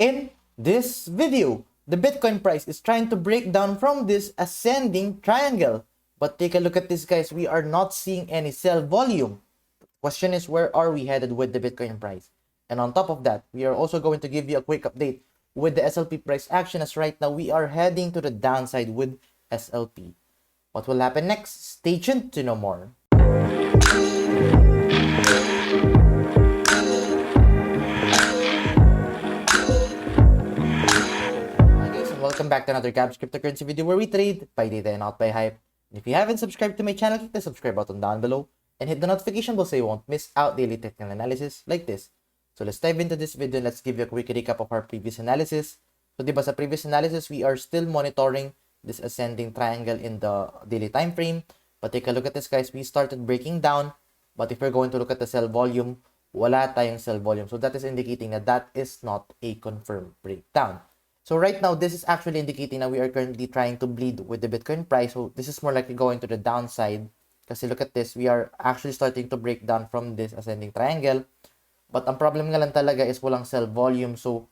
In this video, the Bitcoin price is trying to break down from this ascending triangle. But take a look at this, guys. We are not seeing any sell volume. Question is, where are we headed with the Bitcoin price? And on top of that, we are also going to give you a quick update with the SLP price action, as right now we are heading to the downside with SLP. What will happen next? Stay tuned to know more. Welcome back to another Gabb's cryptocurrency video where we trade by data and not by hype. And if you haven't subscribed to my channel, click the subscribe button down below and hit the notification bell so you won't miss out daily technical analysis like this. So let's dive into this video and let's give you a quick recap of our previous analysis. So diba sa previous analysis, we are still monitoring this ascending triangle in the daily time frame. But take a look at this, guys. We started breaking down. But if we're going to look at the sell volume, wala tayong sell volume. So that is indicating that that is not a confirmed breakdown. So right now, this is actually indicating that we are currently trying to bleed with the Bitcoin price. So this is more likely going to the downside. Kasi look at this, we are actually starting to break down from this ascending triangle. But ang problem nga lang talaga is walang sell volume. So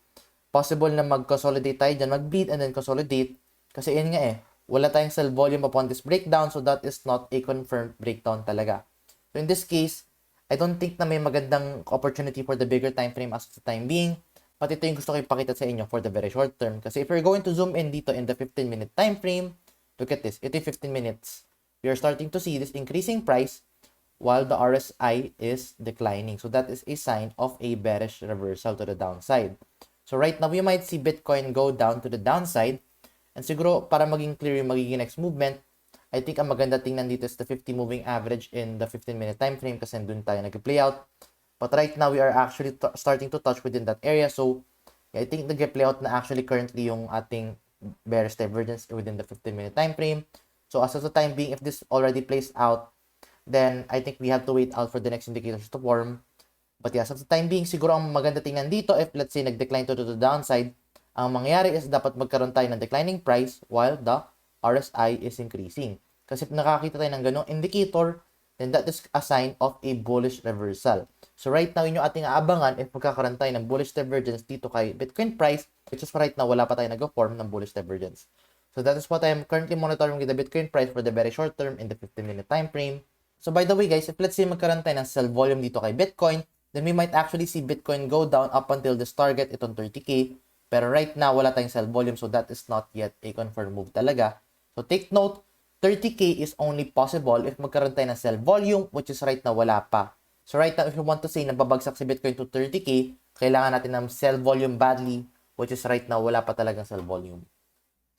possible na mag-consolidate tayo dyan, mag-bleed and then consolidate. Kasi yun nga wala tayong sell volume upon this breakdown. So that is not a confirmed breakdown talaga. So in this case, I don't think na may magandang opportunity for the bigger time frame as of the time being. But ito yung gusto ko ipakita sa inyo for the very short term. Kasi if we're going to zoom in dito in the 15-minute time frame, look at this. Ito yung 15 minutes. We are starting to see this increasing price while the RSI is declining. So that is a sign of a bearish reversal to the downside. So right now, we might see Bitcoin go down to the downside. And siguro, para maging clear yung magiging next movement, I think ang maganda tingnan dito is the 50 moving average in the 15-minute time frame kasi dun tayo nag-play out. But right now, we are actually starting to touch within that area. So, I think nag-play out na actually currently yung ating bearish divergence within the 15-minute time frame. So, as of the time being, if this already plays out, then I think we have to wait out for the next indicators to form. But yeah, as of the time being, siguro ang maganda tingnan dito, if let's say nag-decline to the downside, ang mangyayari is dapat magkaroon tayo ng declining price while the RSI is increasing. Kasi if nakakita tayo ng ganong indicator, then that is a sign of a bullish reversal. So right now, yun yung ating aabangan if magkakaroon tayo ng bullish divergence dito kay Bitcoin price, which is right now, wala pa tayo nag-form ng bullish divergence. So that is what I am currently monitoring with the Bitcoin price for the very short term in the 15-minute time frame. So by the way, guys, if let's say magkaroon tayo ng sell volume dito kay Bitcoin, then we might actually see Bitcoin go down up until this target, itong 30K. Pero right now, wala tayong sell volume, so that is not yet a confirmed move talaga. So take note, 30K is only possible if magkaroon tayo ng sell volume, which is right now wala pa. So right now, if you want to say na babagsak si Bitcoin to 30K, kailangan natin ng sell volume badly, which is right now wala pa talagang sell volume.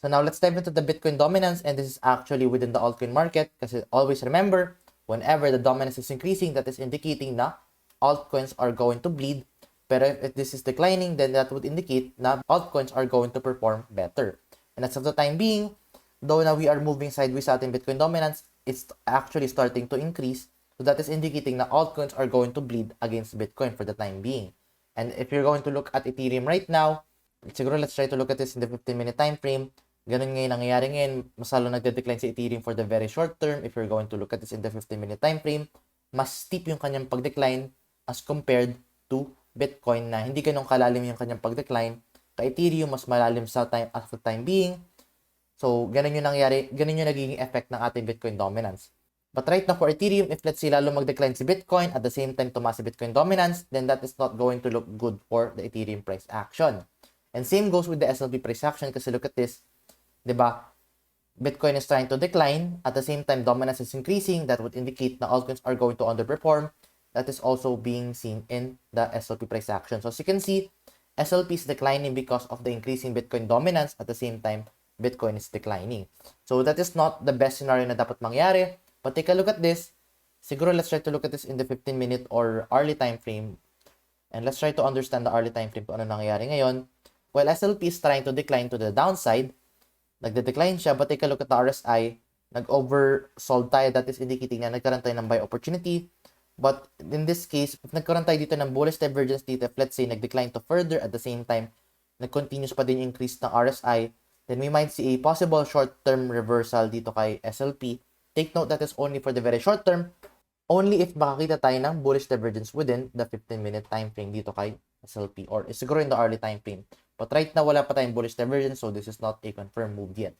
So now, let's dive into the Bitcoin dominance, and this is actually within the altcoin market, kasi always remember, whenever the dominance is increasing, that is indicating na altcoins are going to bleed. Pero if this is declining, then that would indicate na altcoins are going to perform better. And as of the time being, though now we are moving sideways sa ating Bitcoin dominance, it's actually starting to increase. So that is indicating na altcoins are going to bleed against Bitcoin for the time being. And if you're going to look at Ethereum right now, siguro let's try to look at this in the 15-minute time frame. Ganun ngayon nangyayari ngayon, mas lalo nagde-decline si Ethereum for the very short term. If you're going to look at this in the 15-minute time frame, mas steep yung kanyang pag-decline as compared to Bitcoin na hindi ganun kalalim yung kanyang pag-decline. Kay Ethereum, mas malalim sa time at the time being. So, ganun yung nangyari, ganun yung nagiging effect ng ating Bitcoin dominance. But right now for Ethereum, if let's say lalo mag-decline si Bitcoin, at the same time tumaas si Bitcoin dominance, then that is not going to look good for the Ethereum price action. And same goes with the SLP price action kasi look at this, diba? Bitcoin is trying to decline, at the same time dominance is increasing, that would indicate na altcoins are going to underperform. That is also being seen in the SLP price action. So as you can see, SLP is declining because of the increasing Bitcoin dominance, at the same time, Bitcoin is declining. So that is not the best scenario na dapat mangyari. But take a look at this. Siguro let's try to look at this in the 15-minute or hourly time frame. And let's try to understand the hourly time frame kung ano nangyayari ngayon. While SLP is trying to decline to the downside, nagde-decline siya, but take a look at the RSI. Nag-oversold tayo. That is indicating na nagkaroon tayo ng buy opportunity. But in this case, if nagkaroon tayo dito ng bullish divergence dito, if let's say nag-decline to further, at the same time, nag-continuous pa din yung increase ng RSI, then we might see a possible short-term reversal dito kay SLP. Take note that is only for the very short term, only if makakita tayo ng bullish divergence within the 15-minute time frame dito kay SLP or siguro in the early time frame. But right now, wala pa tayong bullish divergence, so this is not a confirmed move yet.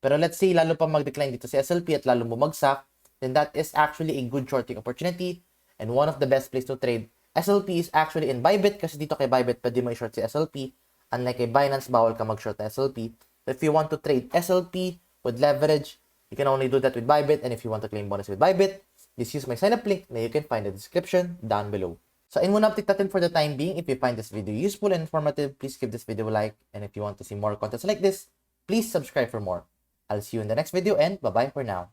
Pero let's say, lalo pa mag-decline dito si SLP at lalo bumagsak, then that is actually a good shorting opportunity and one of the best place to trade. SLP is actually in Bybit kasi dito kay Bybit pwede mo i-short si SLP. Unlike kay Binance, bawal ka mag-short na SLP. If you want to trade SLP with leverage, you can only do that with Bybit. And if you want to claim bonus with Bybit, just use my sign-up link na you can find in the description down below. So, in muna update natin for the time being. If you find this video useful and informative, please give this video a like. And if you want to see more contents like this, please subscribe for more. I'll see you in the next video and bye-bye for now.